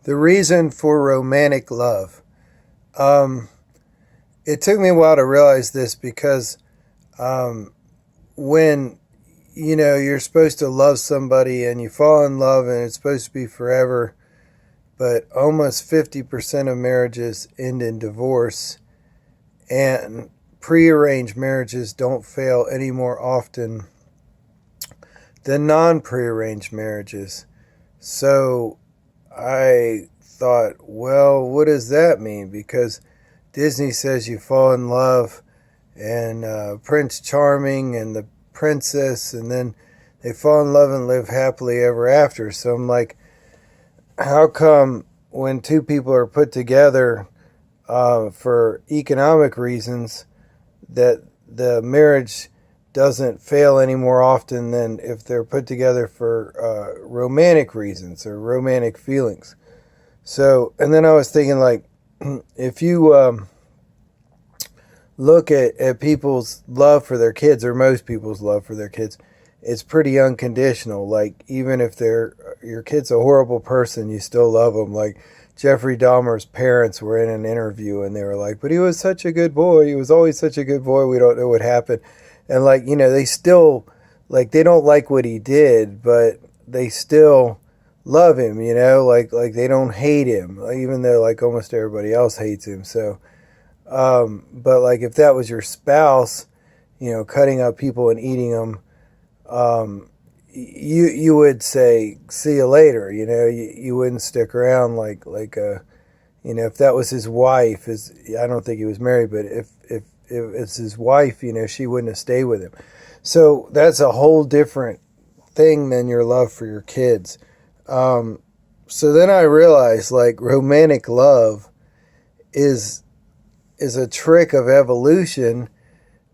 The reason for romantic love. Um, it took me a while to realize this because um, when you're supposed to love somebody and you fall in love and it's supposed to be forever, but almost 50% of marriages end in divorce, and prearranged marriages don't fail any more often than non-prearranged marriages. So I thought, well, what does that mean? Because Disney says you fall in love, and Prince Charming and the princess, and then they fall in love and live happily ever after. So I'm like, how come when two people are put together for economic reasons, that the marriage doesn't fail any more often than if they're put together for romantic reasons or romantic feelings? So, and then I was thinking, like, if you look at people's love for their kids, or most people's love for their kids, it's pretty unconditional. Like, even if your kid's a horrible person, you still love them. Like, Jeffrey Dahmer's parents were in an interview and they were like, but he was such a good boy. He was always such a good boy. We don't know what happened. And, like, they still, like, they don't like what he did, but they still love him, like they don't hate him, even though, like, almost everybody else hates him. So, but, like, if that was your spouse, cutting up people and eating them, you would say, see you later. You wouldn't stick around if that was his wife. I don't think he was married, but if it's his wife, she wouldn't have stayed with him. So that's a whole different thing than your love for your kids. So then I realized, like, romantic love is a trick of evolution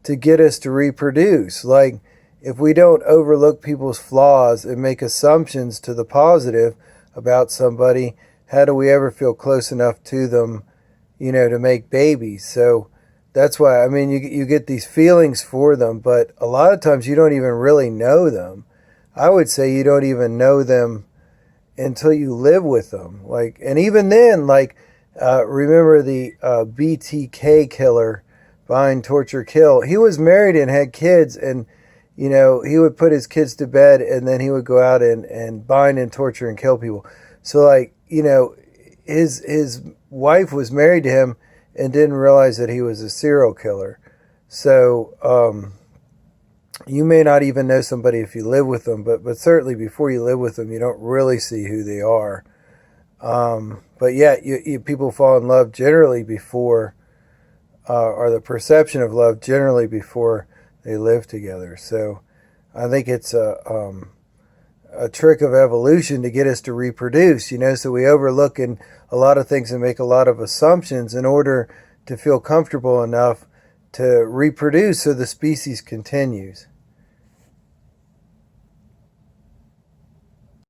to get us to reproduce. Like, if we don't overlook people's flaws and make assumptions to the positive about somebody, how do we ever feel close enough to them, to make babies? So that's why, you get these feelings for them, but a lot of times you don't even really know them. I would say you don't even know them until you live with them. Like, and even then, like, remember the BTK killer, Bind, Torture, Kill? He was married and had kids, and he would put his kids to bed, and then he would go out and bind and torture and kill people. So, like, his wife was married to him and didn't realize that he was a serial killer. So you may not even know somebody if you live with them, but certainly before you live with them, you don't really see who they are. But yeah, people fall in love generally before, or the perception of love generally before they live together. So I think it's a trick of evolution to get us to reproduce, so we overlook a lot of things and make a lot of assumptions in order to feel comfortable enough to reproduce so the species continues.